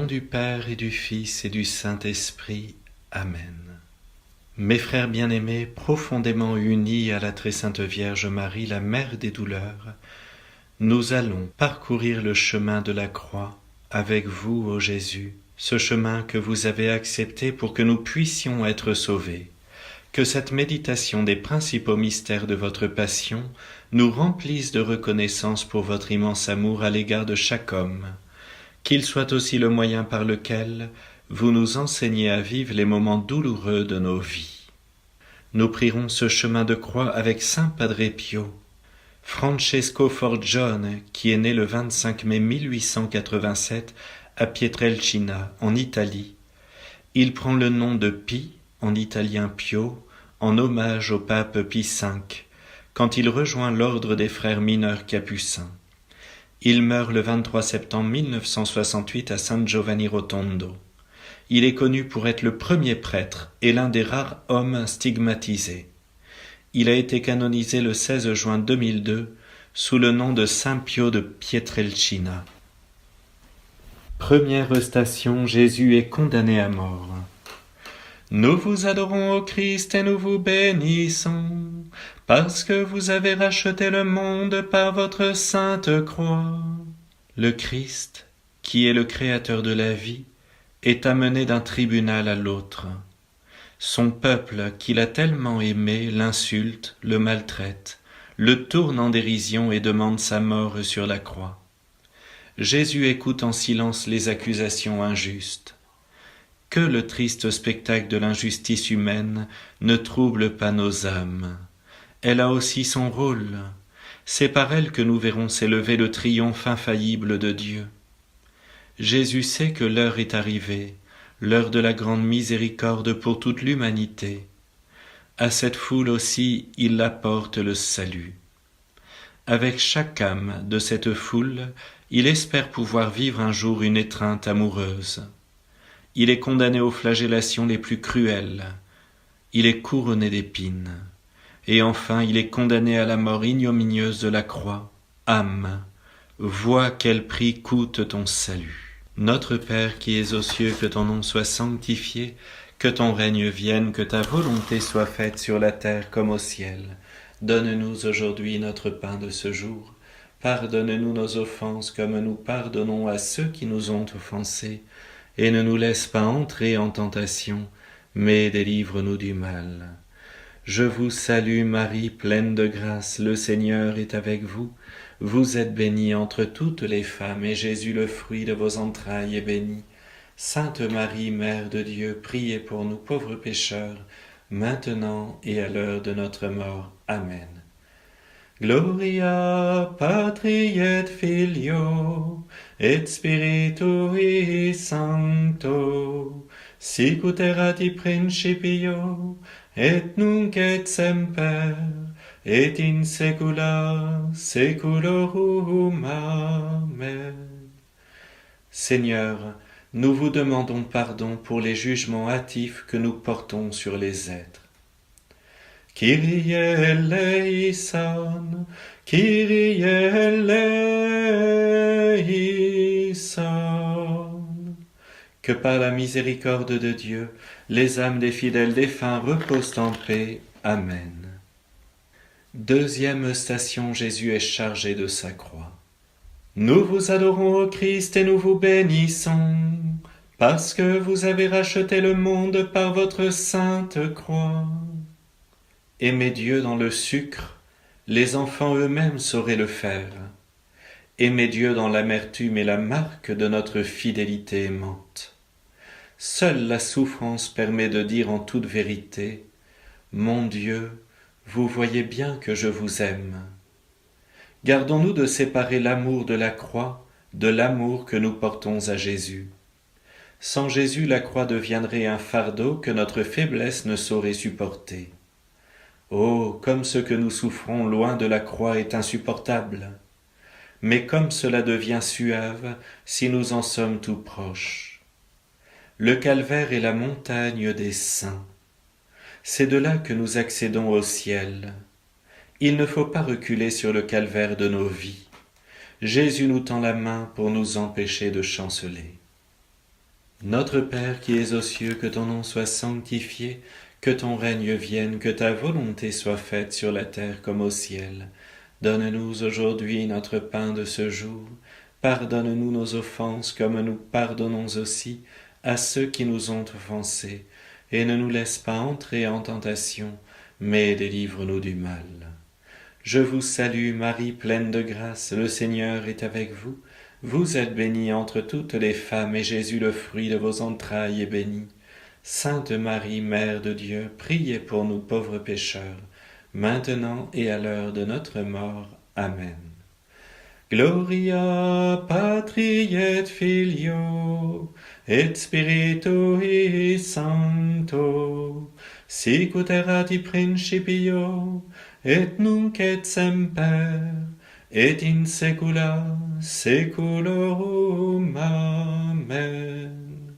du Père et du Fils et du Saint-Esprit. Amen. Mes frères bien-aimés, profondément unis à la très sainte Vierge Marie, la Mère des douleurs, nous allons parcourir le chemin de la croix avec vous, ô Jésus, ce chemin que vous avez accepté pour que nous puissions être sauvés. Que cette méditation des principaux mystères de votre passion nous remplisse de reconnaissance pour votre immense amour à l'égard de chaque homme, qu'il soit aussi le moyen par lequel vous nous enseignez à vivre les moments douloureux de nos vies. Nous prierons ce chemin de croix avec Saint Padre Pio, Francesco Forgione, qui est né le 25 mai 1887 à Pietrelcina, en Italie. Il prend le nom de Pie, en italien Pio, en hommage au pape Pie V, quand il rejoint l'ordre des frères mineurs capucins. Il meurt le 23 septembre 1968 à San Giovanni Rotondo. Il est connu pour être le premier prêtre et l'un des rares hommes stigmatisés. Il a été canonisé le 16 juin 2002 sous le nom de Saint Pio de Pietrelcina. Première station, Jésus est condamné à mort. Nous vous adorons, ô Christ, et nous vous bénissons, parce que vous avez racheté le monde par votre sainte croix. Le Christ, qui est le créateur de la vie, est amené d'un tribunal à l'autre. Son peuple, qu'il a tellement aimé, l'insulte, le maltraite, le tourne en dérision et demande sa mort sur la croix. Jésus écoute en silence les accusations injustes. Que le triste spectacle de l'injustice humaine ne trouble pas nos âmes. Elle a aussi son rôle. C'est par elle que nous verrons s'élever le triomphe infaillible de Dieu. Jésus sait que l'heure est arrivée, l'heure de la grande miséricorde pour toute l'humanité. À cette foule aussi, il apporte le salut. Avec chaque âme de cette foule, il espère pouvoir vivre un jour une étreinte amoureuse. Il est condamné aux flagellations les plus cruelles. Il est couronné d'épines. Et enfin, il est condamné à la mort ignominieuse de la croix. Âme, vois quel prix coûte ton salut. Notre Père qui es aux cieux, que ton nom soit sanctifié, que ton règne vienne, que ta volonté soit faite sur la terre comme au ciel. Donne-nous aujourd'hui notre pain de ce jour. Pardonne-nous nos offenses comme nous pardonnons à ceux qui nous ont offensés. Et ne nous laisse pas entrer en tentation, mais délivre-nous du mal. Je vous salue Marie, pleine de grâce, le Seigneur est avec vous. Vous êtes bénie entre toutes les femmes, et Jésus, le fruit de vos entrailles, est béni. Sainte Marie, Mère de Dieu, priez pour nous pauvres pécheurs, maintenant et à l'heure de notre mort. Amen. Gloria Patri et Filio et Spiritui Sancto, sicut erat in principio et nunc et semper et in saecula saeculorum. Amen. Seigneur, nous vous demandons pardon pour les jugements hâtifs que nous portons sur les êtres. Kyrie eleison, Kyrie eleison. Que par la miséricorde de Dieu, les âmes des fidèles défunts reposent en paix. Amen. Deuxième station, Jésus est chargé de sa croix. Nous vous adorons, ô Christ, et nous vous bénissons, parce que vous avez racheté le monde par votre sainte croix. Aimer Dieu dans le sucre, les enfants eux-mêmes sauraient le faire. Aimer Dieu dans l'amertume est la marque de notre fidélité aimante. Seule la souffrance permet de dire en toute vérité « Mon Dieu, vous voyez bien que je vous aime ». Gardons-nous de séparer l'amour de la croix de l'amour que nous portons à Jésus. Sans Jésus, la croix deviendrait un fardeau que notre faiblesse ne saurait supporter. Oh, comme ce que nous souffrons loin de la croix est insupportable, mais comme cela devient suave si nous en sommes tout proches. Le calvaire est la montagne des saints. C'est de là que nous accédons au ciel. Il ne faut pas reculer sur le calvaire de nos vies. Jésus nous tend la main pour nous empêcher de chanceler. Notre Père qui es aux cieux, que ton nom soit sanctifié, que ton règne vienne, que ta volonté soit faite sur la terre comme au ciel. Donne-nous aujourd'hui notre pain de ce jour. Pardonne-nous nos offenses comme nous pardonnons aussi à ceux qui nous ont offensés. Et ne nous laisse pas entrer en tentation, mais délivre-nous du mal. Je vous salue Marie, pleine de grâce, le Seigneur est avec vous. Vous êtes bénie entre toutes les femmes, et Jésus, le fruit de vos entrailles, est béni. Sainte Marie, Mère de Dieu, priez pour nous pauvres pécheurs, maintenant et à l'heure de notre mort. Amen. Gloria Patri et Filio et Spiritui Sancto, sicut erat in principio et nunc et semper et in saecula saeculorum. Amen.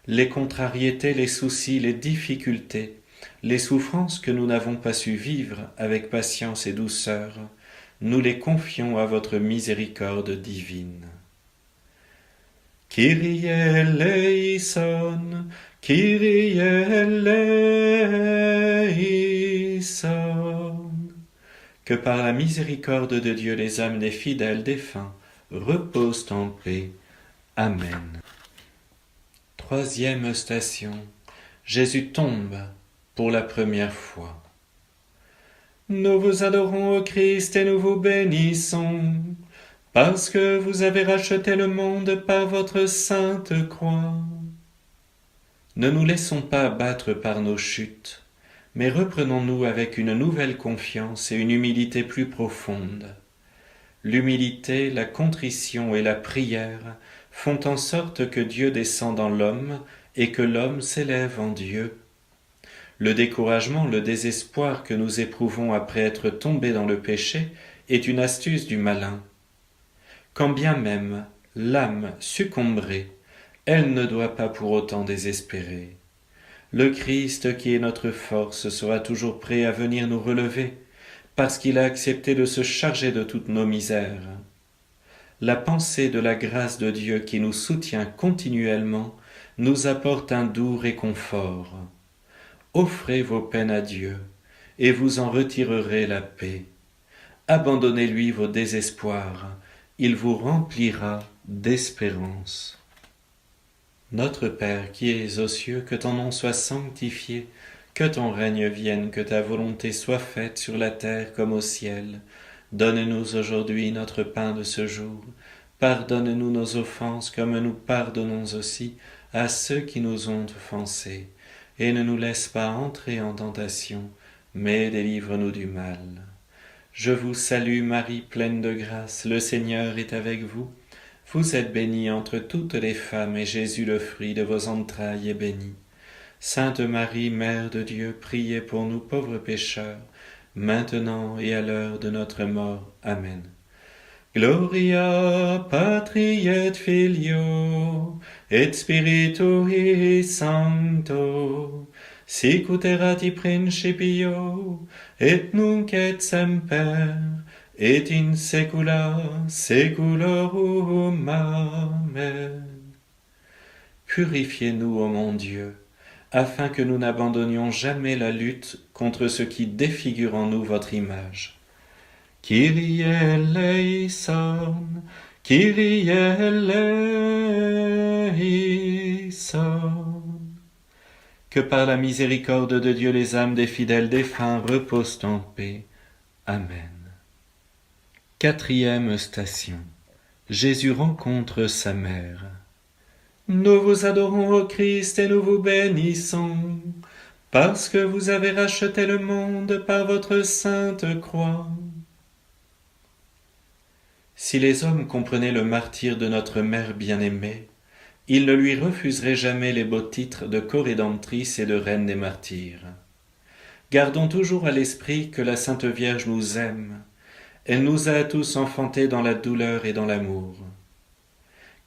Les contrariétés, les soucis, les difficultés, les souffrances que nous n'avons pas su vivre avec patience et douceur, nous les confions à votre miséricorde divine. Kyrie eleison, Kyrie eleison. Que par la miséricorde de Dieu les âmes des fidèles défunts reposent en paix. Amen. Troisième station. Jésus tombe pour la première fois. Nous vous adorons, ô Christ, et nous vous bénissons, parce que vous avez racheté le monde par votre sainte croix. Ne nous laissons pas abattre par nos chutes, mais reprenons-nous avec une nouvelle confiance et une humilité plus profonde. L'humilité, la contrition et la prière font en sorte que Dieu descend dans l'homme et que l'homme s'élève en Dieu. Le découragement, le désespoir que nous éprouvons après être tombés dans le péché est une astuce du malin. Quand bien même l'âme succomberait, elle ne doit pas pour autant désespérer. Le Christ qui est notre force sera toujours prêt à venir nous relever, parce qu'il a accepté de se charger de toutes nos misères. La pensée de la grâce de Dieu qui nous soutient continuellement nous apporte un doux réconfort. Offrez vos peines à Dieu, et vous en retirerez la paix. Abandonnez-lui vos désespoirs, il vous remplira d'espérance. Notre Père qui es aux cieux, que ton nom soit sanctifié, que ton règne vienne, que ta volonté soit faite sur la terre comme au ciel. Donne-nous aujourd'hui notre pain de ce jour. Pardonne-nous nos offenses comme nous pardonnons aussi à ceux qui nous ont offensés. Et ne nous laisse pas entrer en tentation, mais délivre-nous du mal. Je vous salue Marie, pleine de grâce, le Seigneur est avec vous. Vous êtes bénie entre toutes les femmes, et Jésus, le fruit de vos entrailles, est béni. Sainte Marie, Mère de Dieu, priez pour nous pauvres pécheurs, maintenant et à l'heure de notre mort. Amen. Gloria Patri et Filio et Spiritui Sancto, sicut erat in principio et nunc et semper et in saecula saeculorum. Amen. Purifiez-nous, ô mon Dieu, afin que nous n'abandonnions jamais la lutte contre ce qui défigure en nous votre image. Kyrie eleison, Kyrie eleison. Que par la miséricorde de Dieu les âmes des fidèles défunts reposent en paix. Amen. Quatrième station. Jésus rencontre sa mère. Nous vous adorons, ô Christ, et nous vous bénissons, parce que vous avez racheté le monde par votre sainte croix. Si les hommes comprenaient le martyre de notre mère bien-aimée, ils ne lui refuseraient jamais les beaux titres de corédemptrice et de reine des martyrs. Gardons toujours à l'esprit que la Sainte Vierge nous aime. Elle nous a tous enfantés dans la douleur et dans l'amour.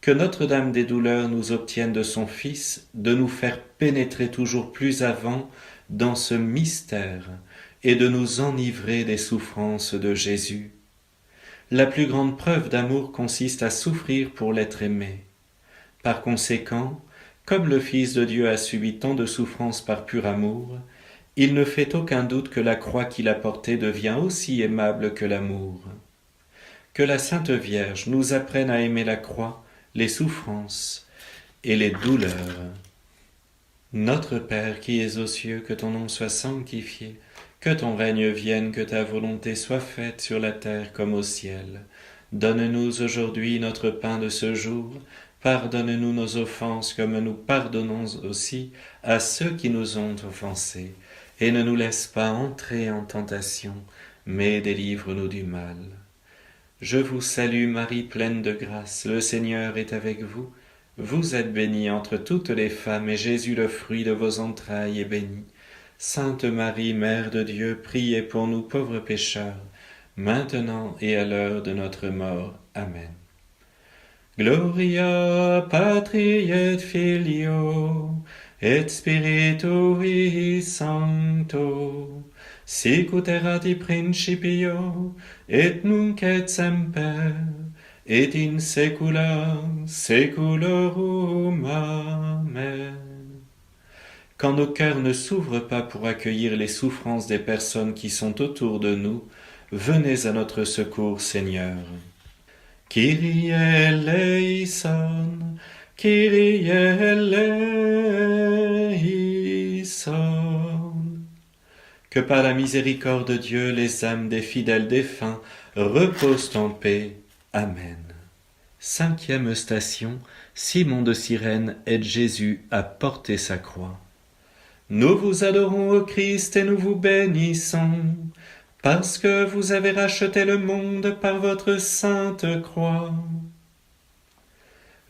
Que Notre-Dame des douleurs nous obtienne de son Fils de nous faire pénétrer toujours plus avant dans ce mystère et de nous enivrer des souffrances de Jésus. La plus grande preuve d'amour consiste à souffrir pour l'être aimé. Par conséquent, Comme le Fils de Dieu a subi tant de souffrances par pur amour, il ne fait aucun doute que la croix qu'il a portée devient aussi aimable que l'amour. Que la Sainte Vierge nous apprenne à aimer la croix, les souffrances et les douleurs. Notre Père qui es aux cieux, que ton nom soit sanctifié, que ton règne vienne, que ta volonté soit faite sur la terre comme au ciel. Donne-nous aujourd'hui notre pain de ce jour. Pardonne-nous nos offenses comme nous pardonnons aussi à ceux qui nous ont offensés. Et ne nous laisse pas entrer en tentation, mais délivre-nous du mal. Je vous salue Marie, pleine de grâce, le Seigneur est avec vous. Vous êtes bénie entre toutes les femmes, et Jésus, le fruit de vos entrailles, est béni. Sainte Marie, Mère de Dieu, priez pour nous pauvres pécheurs, maintenant et à l'heure de notre mort. Amen. Gloria Patri et Filio et Spiritui Sancto, sic ut erat in principio et nunc et semper et in saecula saeculorum. Amen. Quand nos cœurs ne s'ouvrent pas pour accueillir les souffrances des personnes qui sont autour de nous, venez à notre secours, Seigneur. Kyrie eleison, Kyrie eleison. Que par la miséricorde de Dieu, les âmes des fidèles défunts reposent en paix. Amen. 5e station, Simon de Cyrène aide Jésus à porter sa croix. Nous vous adorons, ô Christ, et nous vous bénissons, parce que vous avez racheté le monde par votre sainte croix.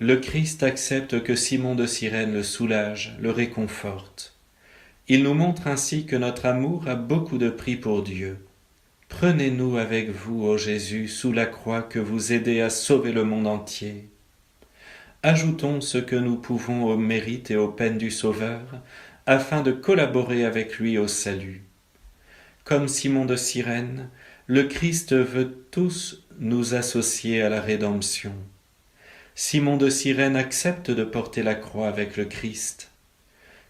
Le Christ accepte que Simon de Cyrène le soulage, le réconforte. Il nous montre ainsi que notre amour a beaucoup de prix pour Dieu. Prenez-nous avec vous, ô Jésus, sous la croix que vous aidez à sauver le monde entier. Ajoutons ce que nous pouvons au mérite et aux peines du Sauveur, afin de collaborer avec lui au salut. Comme Simon de Cyrène, le Christ veut tous nous associer à la rédemption. Simon de Cyrène accepte de porter la croix avec le Christ.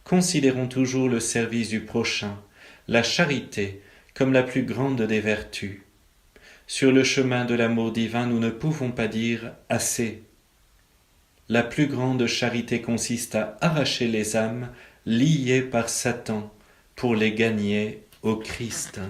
Considérons toujours le service du prochain, la charité, comme la plus grande des vertus. Sur le chemin de l'amour divin, nous ne pouvons pas dire « assez ». La plus grande charité consiste à arracher les âmes liées par Satan pour les gagner au Christ.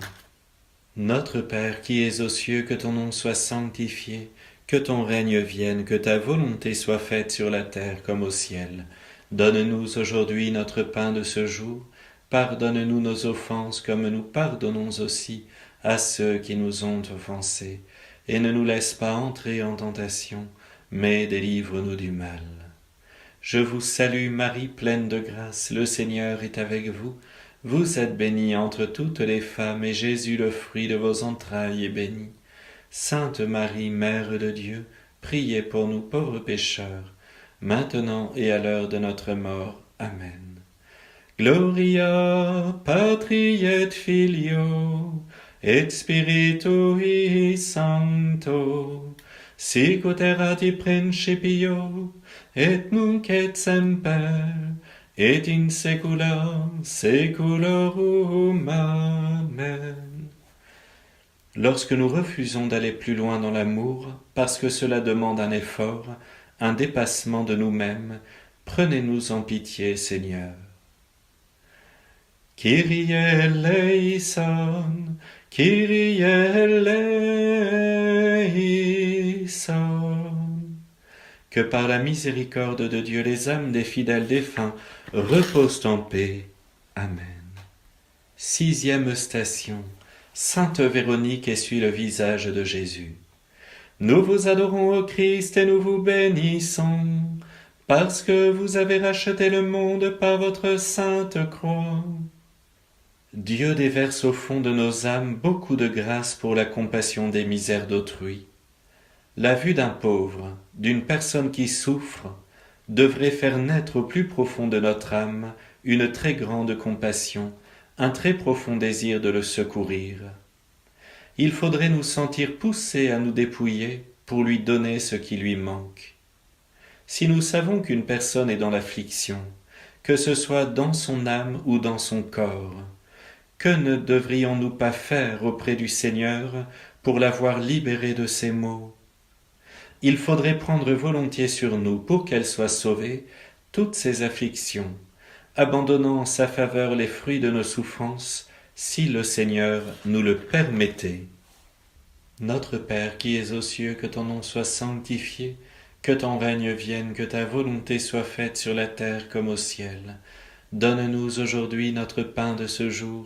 Notre Père qui es aux cieux, que ton nom soit sanctifié, que ton règne vienne, que ta volonté soit faite sur la terre comme au ciel. Donne-nous aujourd'hui notre pain de ce jour. Pardonne-nous nos offenses comme nous pardonnons aussi à ceux qui nous ont offensés. Et ne nous laisse pas entrer en tentation, mais délivre-nous du mal. Je vous salue Marie, pleine de grâce, le Seigneur est avec vous. Vous êtes bénie entre toutes les femmes, et Jésus, le fruit de vos entrailles, est béni. Sainte Marie, Mère de Dieu, priez pour nous pauvres pécheurs, maintenant et à l'heure de notre mort. Amen. Gloria Patri et Filio et Spiritui Sancto, sic ut erat in principio et nunc et semper et in saecula saeculorum. Amen. Lorsque nous refusons d'aller plus loin dans l'amour, parce que cela demande un effort, un dépassement de nous-mêmes, prenez-nous en pitié, Seigneur. Kyrie eleison, Kyrie eleison. Que par la miséricorde de Dieu, les âmes des fidèles défunts reposent en paix. Amen. 6e station. Sainte Véronique essuie le visage de Jésus. Nous vous adorons, ô Christ, et nous vous bénissons, parce que vous avez racheté le monde par votre sainte croix. Dieu déverse au fond de nos âmes beaucoup de grâce pour la compassion des misères d'autrui. La vue d'un pauvre, d'une personne qui souffre, devrait faire naître au plus profond de notre âme une très grande compassion, un très profond désir de le secourir. Il faudrait nous sentir poussés à nous dépouiller pour lui donner ce qui lui manque. Si nous savons qu'une personne est dans l'affliction, que ce soit dans son âme ou dans son corps, que ne devrions-nous pas faire auprès du Seigneur pour l'avoir libérée de ses maux? Il faudrait prendre volontiers sur nous, pour qu'elle soit sauvée, toutes ses afflictions, abandonnant en sa faveur les fruits de nos souffrances, si le Seigneur nous le permettait. Notre Père qui es aux cieux, que ton nom soit sanctifié, que ton règne vienne, que ta volonté soit faite sur la terre comme au ciel. Donne-nous aujourd'hui notre pain de ce jour.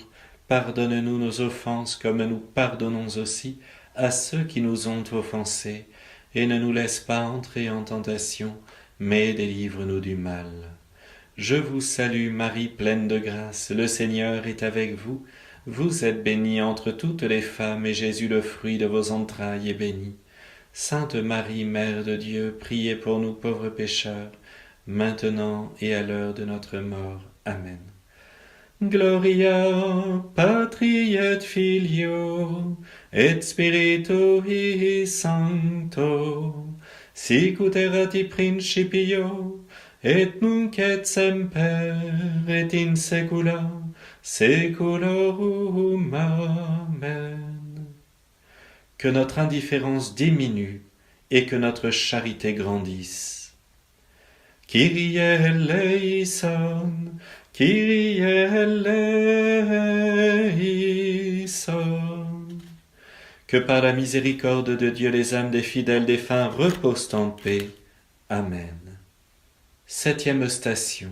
Pardonne-nous nos offenses comme nous pardonnons aussi à ceux qui nous ont offensés. Et ne nous laisse pas entrer en tentation, mais délivre-nous du mal. Je vous salue Marie, pleine de grâce, le Seigneur est avec vous. Vous êtes bénie entre toutes les femmes, et Jésus, le fruit de vos entrailles, est béni. Sainte Marie, Mère de Dieu, priez pour nous pauvres pécheurs, maintenant et à l'heure de notre mort. Amen. Gloria Patri et Filio et Spiritui Sancto, sic ut erat in principio et nunc et semper et in saecula saeculorum. Amen. Que notre indifférence diminue et que notre charité grandisse. Kyrie eleison, Kyrie eleison. Que par la miséricorde de Dieu les âmes des fidèles défunts reposent en paix. Amen. 7e station.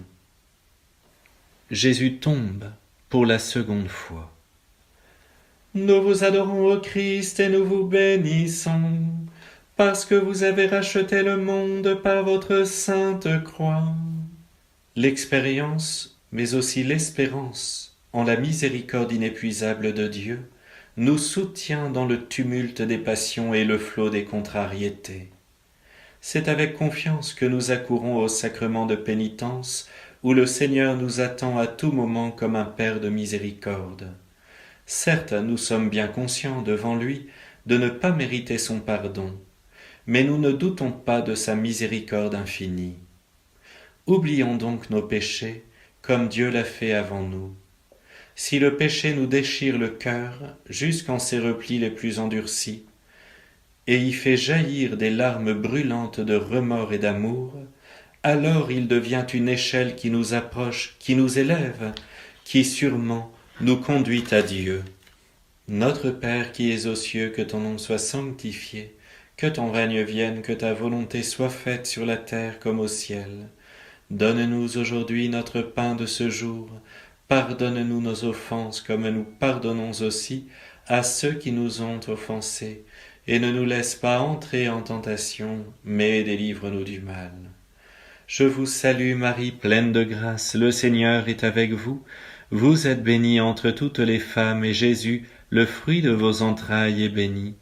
Jésus tombe pour la seconde fois. Nous vous adorons, ô Christ, et nous vous bénissons, parce que vous avez racheté le monde par votre sainte croix. L'expérience, mais aussi l'espérance en la miséricorde inépuisable de Dieu, nous soutient dans le tumulte des passions et le flot des contrariétés. C'est avec confiance que nous accourons au sacrement de pénitence, où le Seigneur nous attend à tout moment comme un Père de miséricorde. Certes, nous sommes bien conscients devant lui de ne pas mériter son pardon, mais nous ne doutons pas de sa miséricorde infinie. Oublions donc nos péchés, comme Dieu l'a fait avant nous. Si le péché nous déchire le cœur jusqu'en ses replis les plus endurcis, et y fait jaillir des larmes brûlantes de remords et d'amour, alors il devient une échelle qui nous approche, qui nous élève, qui sûrement nous conduit à Dieu. Notre Père qui es aux cieux, que ton nom soit sanctifié, que ton règne vienne, que ta volonté soit faite sur la terre comme au ciel. Donne-nous aujourd'hui notre pain de ce jour. Pardonne-nous nos offenses comme nous pardonnons aussi à ceux qui nous ont offensés. Et ne nous laisse pas entrer en tentation, mais délivre-nous du mal. Je vous salue Marie, pleine de grâce, le Seigneur est avec vous. Vous êtes bénie entre toutes les femmes, et Jésus, le fruit de vos entrailles, est béni.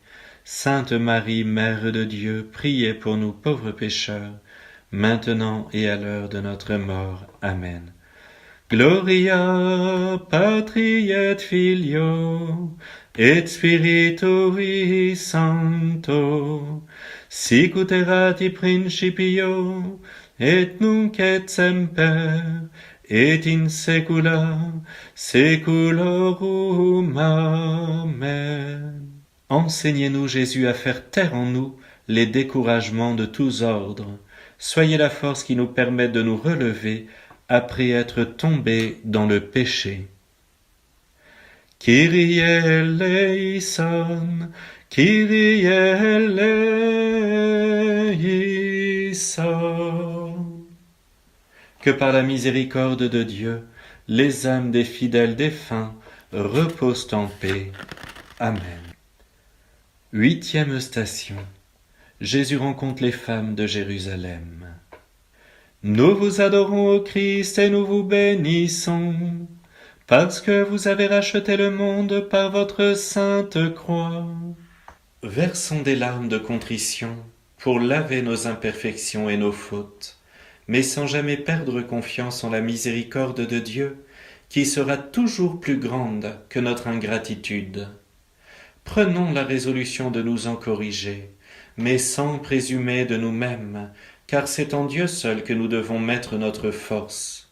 Sainte Marie, Mère de Dieu, priez pour nous pauvres pécheurs, maintenant et à l'heure de notre mort. Amen. Gloria Patri et Filio et Spiritui Sancto, sic ut erat in principio et nunc et semper et in saecula saeculorum. Amen. Enseignez-nous, Jésus, à faire taire en nous les découragements de tous ordres. Soyez la force qui nous permet de nous relever après être tombés dans le péché. Kyrie eleison, Kyrie eleison. Que par la miséricorde de Dieu, les âmes des fidèles défunts reposent en paix. Amen. 8e station. Jésus rencontre les femmes de Jérusalem. Nous vous adorons, ô Christ, et nous vous bénissons, parce que vous avez racheté le monde par votre sainte croix. Versons des larmes de contrition pour laver nos imperfections et nos fautes, mais sans jamais perdre confiance en la miséricorde de Dieu, qui sera toujours plus grande que notre ingratitude. Prenons la résolution de nous en corriger, mais sans présumer de nous-mêmes, car c'est en Dieu seul que nous devons mettre notre force.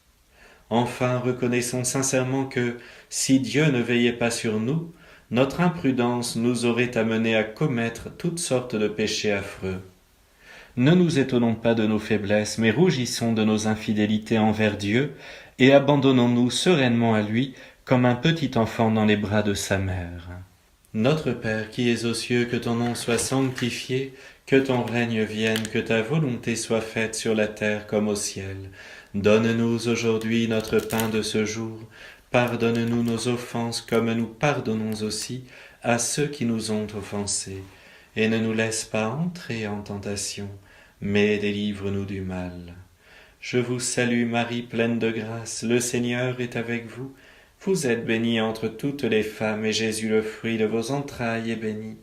Enfin, reconnaissons sincèrement que, si Dieu ne veillait pas sur nous, notre imprudence nous aurait amenés à commettre toutes sortes de péchés affreux. Ne nous étonnons pas de nos faiblesses, mais rougissons de nos infidélités envers Dieu, et abandonnons-nous sereinement à lui, comme un petit enfant dans les bras de sa mère. Notre Père qui es aux cieux, que ton nom soit sanctifié, que ton règne vienne, que ta volonté soit faite sur la terre comme au ciel. Donne-nous aujourd'hui notre pain de ce jour. Pardonne-nous nos offenses comme nous pardonnons aussi à ceux qui nous ont offensés. Et ne nous laisse pas entrer en tentation, mais délivre-nous du mal. Je vous salue Marie, pleine de grâce, le Seigneur est avec vous. Vous êtes bénie entre toutes les femmes, et Jésus, le fruit de vos entrailles, est béni.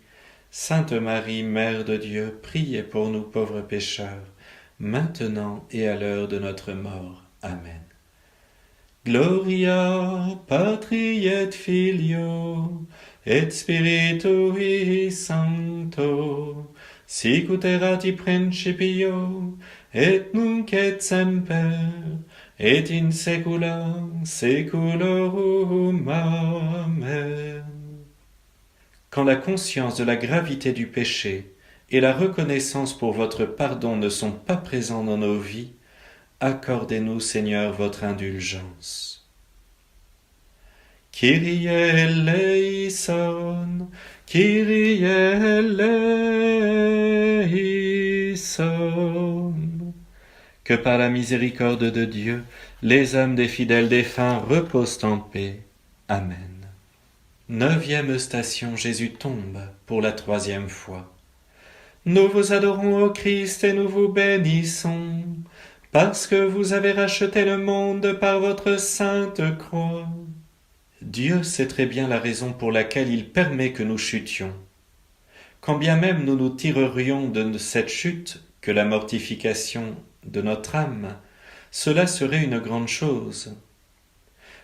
Sainte Marie, Mère de Dieu, priez pour nous pauvres pécheurs, maintenant et à l'heure de notre mort. Amen. Gloria Patri et Filio et Spiritui Sancto, sicut erat in principio et nunc et semper et in saecula saeculorum. Amen. Quand la conscience de la gravité du péché et la reconnaissance pour votre pardon ne sont pas présents dans nos vies, accordez-nous, Seigneur, votre indulgence. Kyrie eleison, Kyrie eleison. Que par la miséricorde de Dieu, les âmes des fidèles défunts reposent en paix. Amen. 9e station, Jésus tombe pour la 3e fois. Nous vous adorons, ô Christ, et nous vous bénissons, parce que vous avez racheté le monde par votre sainte croix. Dieu sait très bien la raison pour laquelle il permet que nous chutions. Quand bien même nous nous tirerions de cette chute que la mortification de notre âme, cela serait une grande chose.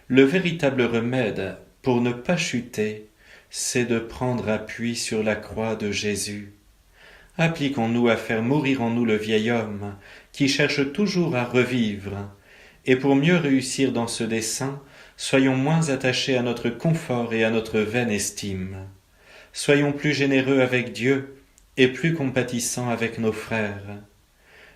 Le véritable remède pour ne pas chuter, c'est de prendre appui sur la croix de Jésus. Appliquons-nous à faire mourir en nous le vieil homme qui cherche toujours à revivre, et pour mieux réussir dans ce dessein, soyons moins attachés à notre confort et à notre vaine estime. Soyons plus généreux avec Dieu et plus compatissants avec nos frères.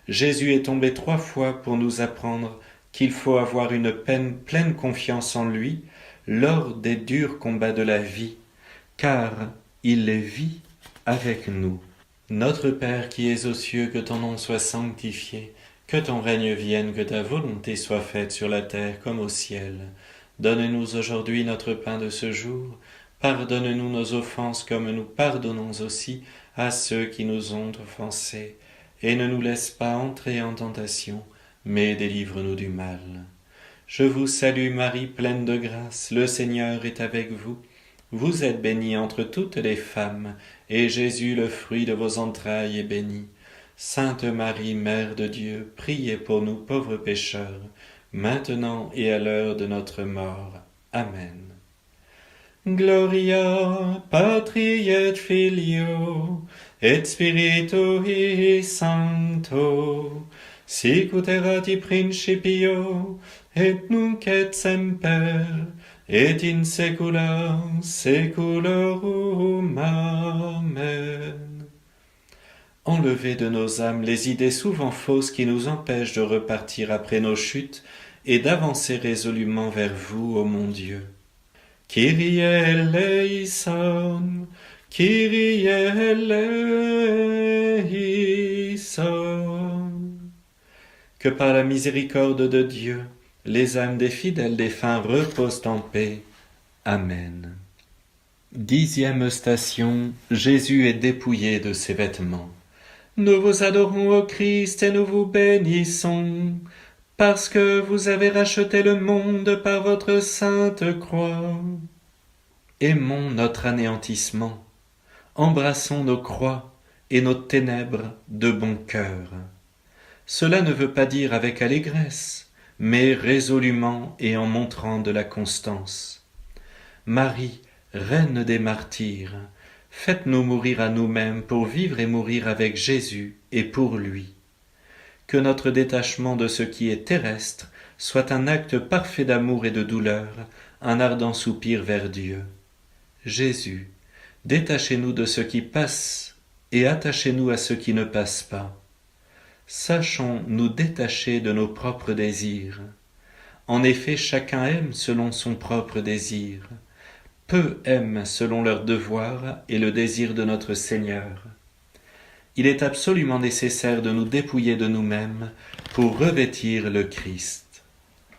Jésus est tombé 3 fois pour nous apprendre qu'il faut avoir une pleine confiance en lui lors des durs combats de la vie, car il les vit avec nous. Notre Père qui es aux cieux, que ton nom soit sanctifié, que ton règne vienne, que ta volonté soit faite sur la terre comme au ciel. Donne-nous aujourd'hui notre pain de ce jour. Pardonne-nous nos offenses comme nous pardonnons aussi à ceux qui nous ont offensés. Et ne nous laisse pas entrer en tentation, mais délivre-nous du mal. Je vous salue Marie, pleine de grâce, le Seigneur est avec vous. Vous êtes bénie entre toutes les femmes, et Jésus, le fruit de vos entrailles, est béni. Sainte Marie, Mère de Dieu, priez pour nous pauvres pécheurs, maintenant et à l'heure de notre mort. Amen. Gloria Patri et Filio et Spiritui Sancto, sicut erat in principio et nunc et semper et in saecula saeculorum. Amen. Enlevez de nos âmes les idées souvent fausses qui nous empêchent de repartir après nos chutes et d'avancer résolument vers vous, ô mon Dieu. Kyrie eleison, Kyrie eleison. Que par la miséricorde de Dieu, les âmes des fidèles défunts reposent en paix. Amen. 10e station, Jésus est dépouillé de ses vêtements. Nous vous adorons, ô Christ, et nous vous bénissons, parce que vous avez racheté le monde par votre sainte croix. Aimons notre anéantissement, embrassons nos croix et nos ténèbres de bon cœur. Cela ne veut pas dire avec allégresse, mais résolument et en montrant de la constance. Marie, Reine des martyrs, faites-nous mourir à nous-mêmes pour vivre et mourir avec Jésus et pour lui. que notre détachement de ce qui est terrestre soit un acte parfait d'amour et de douleur, un ardent soupir vers Dieu. Jésus, détachez-nous de ce qui passe et attachez-nous à ce qui ne passe pas. Sachons nous détacher de nos propres désirs. En effet, chacun aime selon son propre désir. Peu aiment selon leur devoir et le désir de notre Seigneur. Il est absolument nécessaire de nous dépouiller de nous-mêmes pour revêtir le Christ.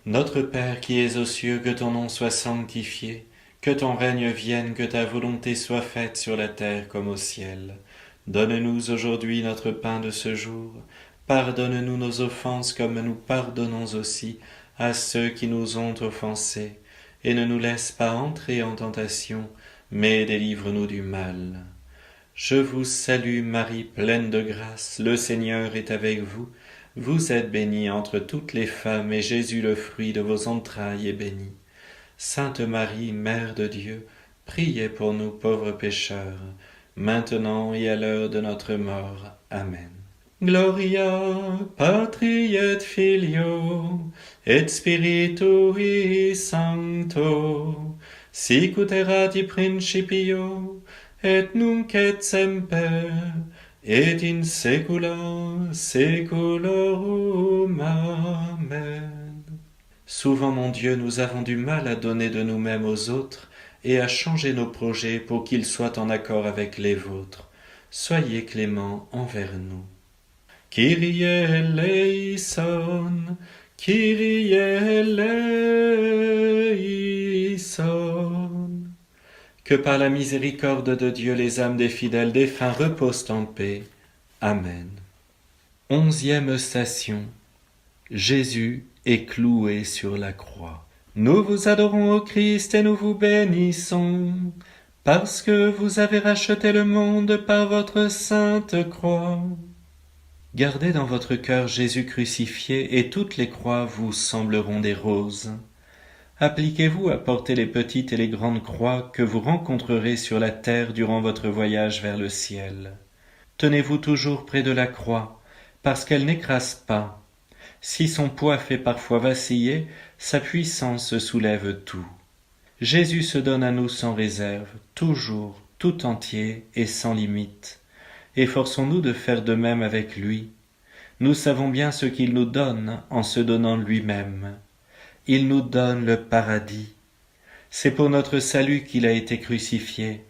Notre Père qui es aux cieux, que ton nom soit sanctifié, que ton règne vienne, que ta volonté soit faite sur la terre comme au ciel. Donne-nous aujourd'hui notre pain de ce jour. Pardonne-nous nos offenses comme nous pardonnons aussi à ceux qui nous ont offensés. Et ne nous laisse pas entrer en tentation, mais délivre-nous du mal. Je vous salue Marie, pleine de grâce, le Seigneur est avec vous. Vous êtes bénie entre toutes les femmes, et Jésus, le fruit de vos entrailles, est béni. Sainte Marie, Mère de Dieu, priez pour nous pauvres pécheurs, maintenant et à l'heure de notre mort. Amen. Gloria Patri et Filio et Spiritui Sancto, sic ut erat in principio et nunc et semper et in saecula saeculorum. Amen. Souvent, mon Dieu, nous avons du mal à donner de nous-mêmes aux autres et à changer nos projets pour qu'ils soient en accord avec les vôtres. Soyez clément envers nous. Kyrie eleison, Kyrie eleison. Que par la miséricorde de Dieu les âmes des fidèles défunts reposent en paix. Amen. 11e station. Jésus est cloué sur la croix. Nous vous adorons, ô Christ, et nous vous bénissons, parce que vous avez racheté le monde par votre sainte croix. Gardez dans votre cœur Jésus crucifié, et toutes les croix vous sembleront des roses. Appliquez-vous à porter les petites et les grandes croix que vous rencontrerez sur la terre durant votre voyage vers le ciel. Tenez-vous toujours près de la croix, parce qu'elle n'écrase pas. Si son poids fait parfois vaciller, sa puissance soulève tout. Jésus se donne à nous sans réserve, toujours, tout entier et sans limite. Efforçons-nous de faire de même avec lui. Nous savons bien ce qu'il nous donne en se donnant lui-même. Il nous donne le paradis. C'est pour notre salut qu'il a été crucifié.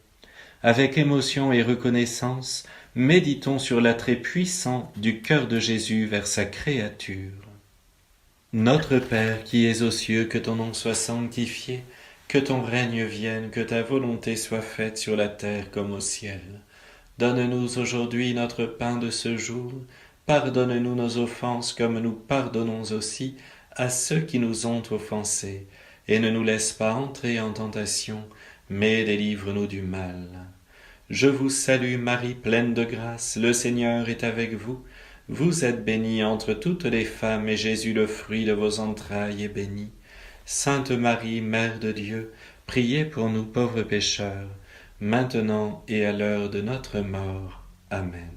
Avec émotion et reconnaissance, méditons sur l'attrait puissant du cœur de Jésus vers sa créature. Notre Père qui es aux cieux, que ton nom soit sanctifié, que ton règne vienne, que ta volonté soit faite sur la terre comme au ciel. Donne-nous aujourd'hui notre pain de ce jour. Pardonne-nous nos offenses comme nous pardonnons aussi à ceux qui nous ont offensés. Et ne nous laisse pas entrer en tentation, mais délivre-nous du mal. Je vous salue Marie, pleine de grâce, le Seigneur est avec vous. Vous êtes bénie entre toutes les femmes, et Jésus, le fruit de vos entrailles, est béni. Sainte Marie, Mère de Dieu, priez pour nous pauvres pécheurs, maintenant et à l'heure de notre mort. Amen.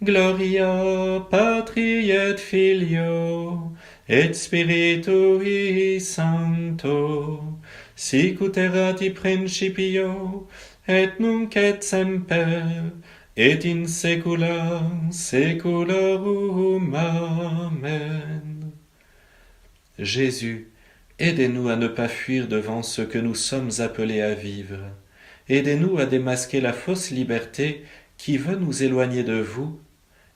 Gloria Patri et Filio et Spiritui Sancto, sic ut erat in principio et nunc et semper et in saecula saeculorum. Amen. Jésus, aidez-nous à ne pas fuir devant ce que nous sommes appelés à vivre. Aidez-nous à démasquer la fausse liberté qui veut nous éloigner de vous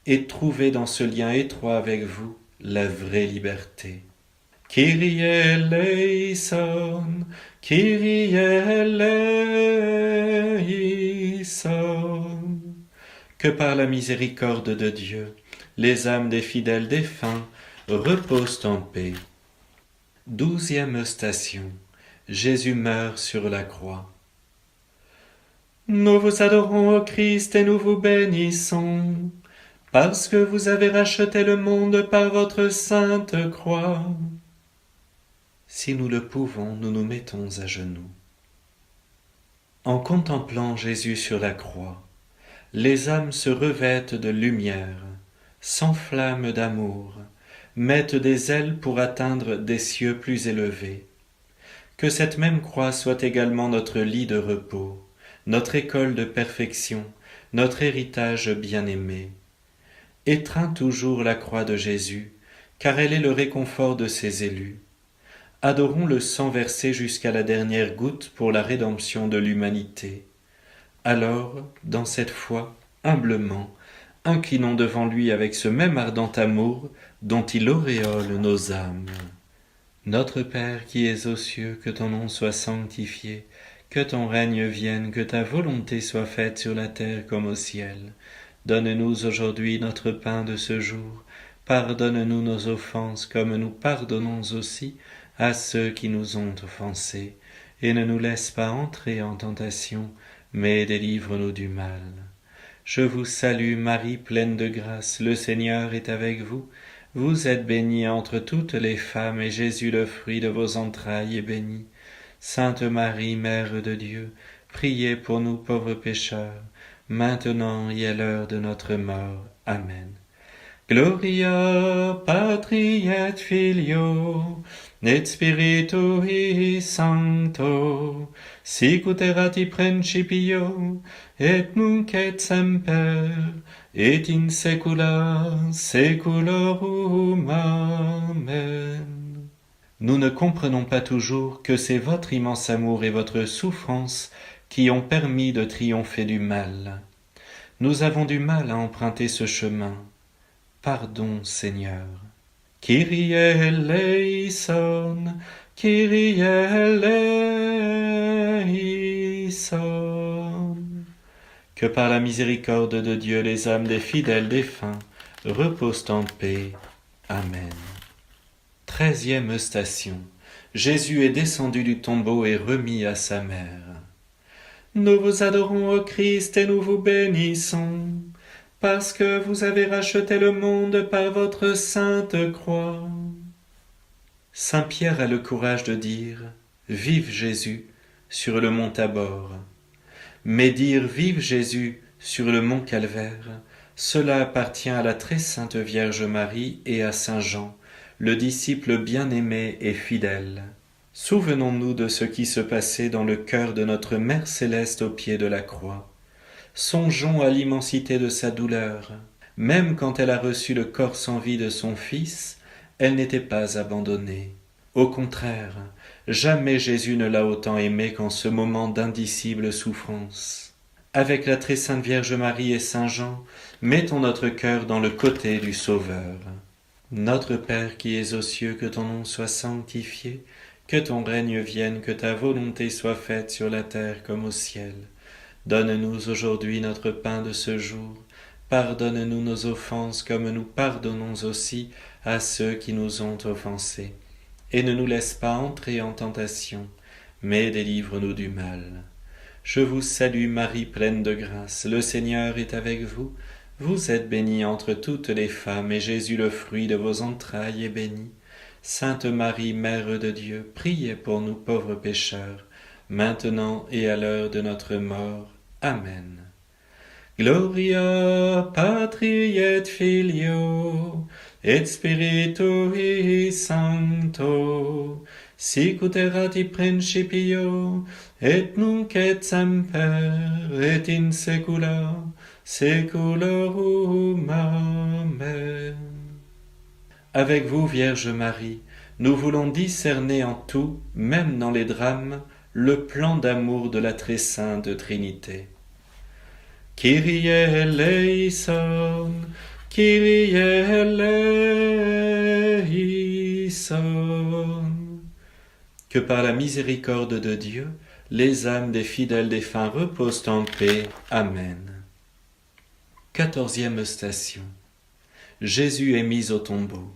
et trouver dans ce lien étroit avec vous la vraie liberté. Kyrie eleison, Kyrie eleison. Que par la miséricorde de Dieu, les âmes des fidèles défunts reposent en paix. 12e station. Jésus meurt sur la croix. Nous vous adorons, ô Christ, et nous vous bénissons, parce que vous avez racheté le monde par votre sainte croix. Si nous le pouvons, nous nous mettons à genoux. En contemplant Jésus sur la croix, les âmes se revêtent de lumière, s'enflamment d'amour, mettent des ailes pour atteindre des cieux plus élevés. Que cette même croix soit également notre lit de repos, notre école de perfection, notre héritage bien-aimé. Étreins toujours la croix de Jésus, car elle est le réconfort de ses élus. Adorons le sang versé jusqu'à la dernière goutte pour la rédemption de l'humanité. Alors, dans cette foi, humblement, inclinons devant lui avec ce même ardent amour dont il auréole nos âmes. Notre Père qui es aux cieux, que ton nom soit sanctifié, que ton règne vienne, que ta volonté soit faite sur la terre comme au ciel. Donne-nous aujourd'hui notre pain de ce jour. Pardonne-nous nos offenses comme nous pardonnons aussi à ceux qui nous ont offensés. Et ne nous laisse pas entrer en tentation, mais délivre-nous du mal. Je vous salue Marie, pleine de grâce, le Seigneur est avec vous. Vous êtes bénie entre toutes les femmes, et Jésus, le fruit de vos entrailles, est béni. Sainte Marie, Mère de Dieu, priez pour nous pauvres pécheurs, maintenant et à l'heure de notre mort. Amen. Gloria Patri et Filio, et Spiritui Sancto, sic ut erat in principio, et nunc et semper, et in saecula saeculorum. Amen. Nous ne comprenons pas toujours que c'est votre immense amour et votre souffrance qui ont permis de triompher du mal. Nous avons du mal à emprunter ce chemin. Pardon, Seigneur. Kyrie eleison, Kyrie eleison. Que par la miséricorde de Dieu les âmes des fidèles défunts reposent en paix. Amen. 13e station. Jésus est descendu du tombeau et remis à sa mère. Nous vous adorons, ô Christ, et nous vous bénissons, parce que vous avez racheté le monde par votre sainte croix. Saint Pierre a le courage de dire « Vive Jésus » sur le mont Tabor. Mais dire « Vive Jésus » sur le mont Calvaire, cela appartient à la très sainte Vierge Marie et à Saint Jean, le disciple bien-aimé et fidèle. Souvenons-nous de ce qui se passait dans le cœur de notre Mère céleste au pied de la croix. Songeons à l'immensité de sa douleur. Même quand elle a reçu le corps sans vie de son Fils, elle n'était pas abandonnée. Au contraire, jamais Jésus ne l'a autant aimée qu'en ce moment d'indicible souffrance. Avec la très sainte Vierge Marie et Saint Jean, mettons notre cœur dans le côté du Sauveur. Notre Père qui es aux cieux, que ton nom soit sanctifié, que ton règne vienne, que ta volonté soit faite sur la terre comme au ciel. Donne-nous aujourd'hui notre pain de ce jour. Pardonne-nous nos offenses comme nous pardonnons aussi à ceux qui nous ont offensés. Et ne nous laisse pas entrer en tentation, mais délivre-nous du mal. Je vous salue Marie, pleine de grâce, le Seigneur est avec vous. Vous êtes bénie entre toutes les femmes, et Jésus, le fruit de vos entrailles, est béni. Sainte Marie, Mère de Dieu, priez pour nous pauvres pécheurs, maintenant et à l'heure de notre mort. Amen. Gloria Patri et Filio, et Spiritui Sancto, sic ut erat in principio, et nunc et semper, et in saecula saeculorum. Amen. Avec vous, Vierge Marie, nous voulons discerner en tout, même dans les drames, le plan d'amour de la très sainte Trinité. Kyrie eleison, Kyrie eleison. Que par la miséricorde de Dieu, les âmes des fidèles défunts reposent en paix. Amen. 14e station. Jésus est mis au tombeau.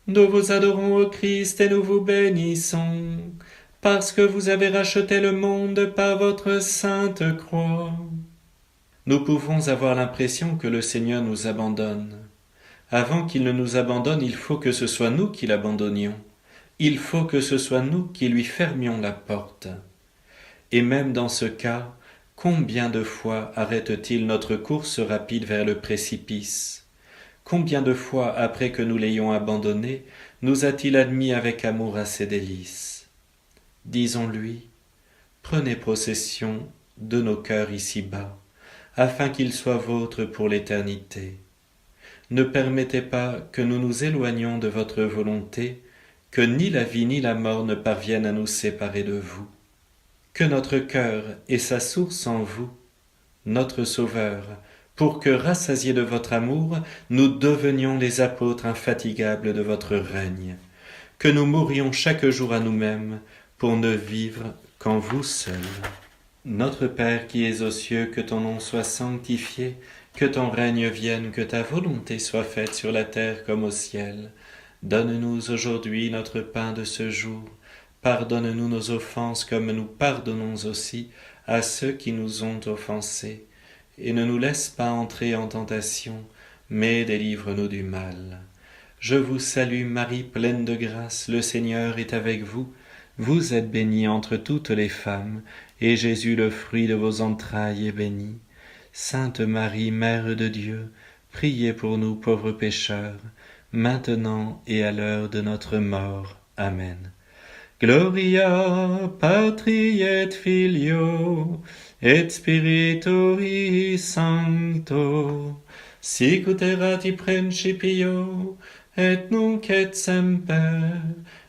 Nous vous adorons, ô Christ, et nous vous bénissons, parce que vous avez racheté le monde par votre sainte croix. Nous pouvons avoir l'impression que le Seigneur nous abandonne. Avant qu'il ne nous abandonne, il faut que ce soit nous qui l'abandonnions. Il faut que ce soit nous qui lui fermions la porte. Et même dans ce cas, combien de fois arrête-t-il notre course rapide vers le précipice? Combien de fois, après que nous l'ayons abandonné, nous a-t-il admis avec amour à ses délices? Disons-lui, prenez possession de nos cœurs ici-bas, afin qu'ils soient vôtres pour l'éternité. Ne permettez pas que nous nous éloignions de votre volonté, que ni la vie ni la mort ne parviennent à nous séparer de vous. Que notre cœur ait sa source en vous, notre Sauveur, pour que, rassasiés de votre amour, nous devenions les apôtres infatigables de votre règne, que nous mourions chaque jour à nous-mêmes pour ne vivre qu'en vous seul. Notre Père qui es aux cieux, que ton nom soit sanctifié, que ton règne vienne, que ta volonté soit faite sur la terre comme au ciel. Donne-nous aujourd'hui notre pain de ce jour. Pardonne-nous nos offenses comme nous pardonnons aussi à ceux qui nous ont offensés. Et ne nous laisse pas entrer en tentation, mais délivre-nous du mal. Je vous salue Marie, pleine de grâce, le Seigneur est avec vous. Vous êtes bénie entre toutes les femmes, et Jésus, le fruit de vos entrailles, est béni. Sainte Marie, Mère de Dieu, priez pour nous pauvres pécheurs, maintenant et à l'heure de notre mort. Amen. Gloria Patri et Filio et Spiritui Sancto, sic ut erat in principio et nunc et semper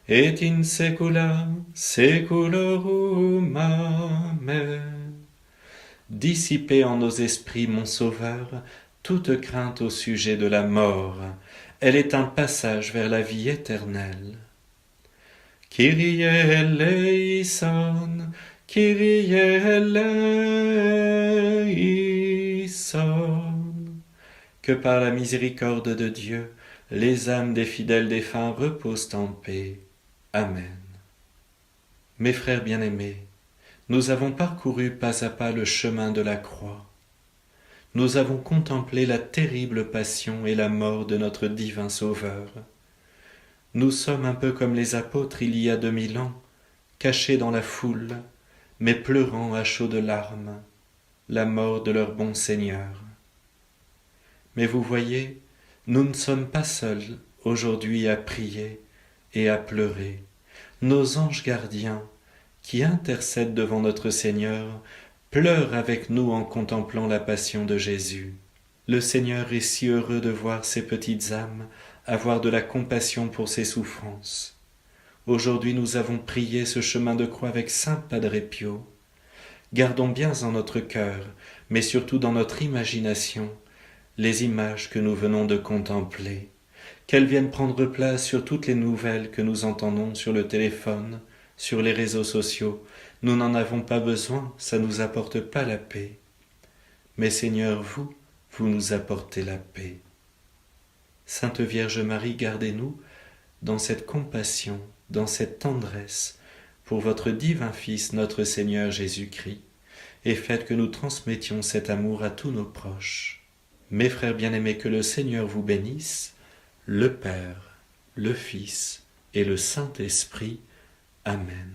et in saecula saeculorum. Amen. Dissipez en nos esprits, mon Sauveur, toute crainte au sujet de la mort. Elle est un passage vers la vie éternelle. Kyrie eleison, Kyrie eleison. Que par la miséricorde de Dieu, les âmes des fidèles défunts reposent en paix. Amen. Mes frères bien-aimés, nous avons parcouru pas à pas le chemin de la croix. Nous avons contemplé la terrible passion et la mort de notre divin Sauveur. Nous sommes un peu comme les apôtres il y a 2000 ans, cachés dans la foule, mais pleurant à chaudes larmes la mort de leur bon Seigneur. Mais vous voyez, nous ne sommes pas seuls aujourd'hui à prier et à pleurer. Nos anges gardiens, qui intercèdent devant notre Seigneur, pleurent avec nous en contemplant la passion de Jésus. Le Seigneur est si heureux de voir ces petites âmes avoir de la compassion pour ses souffrances. Aujourd'hui, nous avons prié ce chemin de croix avec Saint Padre Pio. Gardons bien en notre cœur, mais surtout dans notre imagination, les images que nous venons de contempler, qu'elles viennent prendre place sur toutes les nouvelles que nous entendons sur le téléphone, sur les réseaux sociaux. Nous n'en avons pas besoin, ça ne nous apporte pas la paix. Mais Seigneur, vous nous apportez la paix. Sainte Vierge Marie, gardez-nous dans cette compassion, dans cette tendresse, pour votre divin Fils, notre Seigneur Jésus-Christ, et faites que nous transmettions cet amour à tous nos proches. Mes frères bien-aimés, que le Seigneur vous bénisse, le Père, le Fils et le Saint-Esprit. Amen.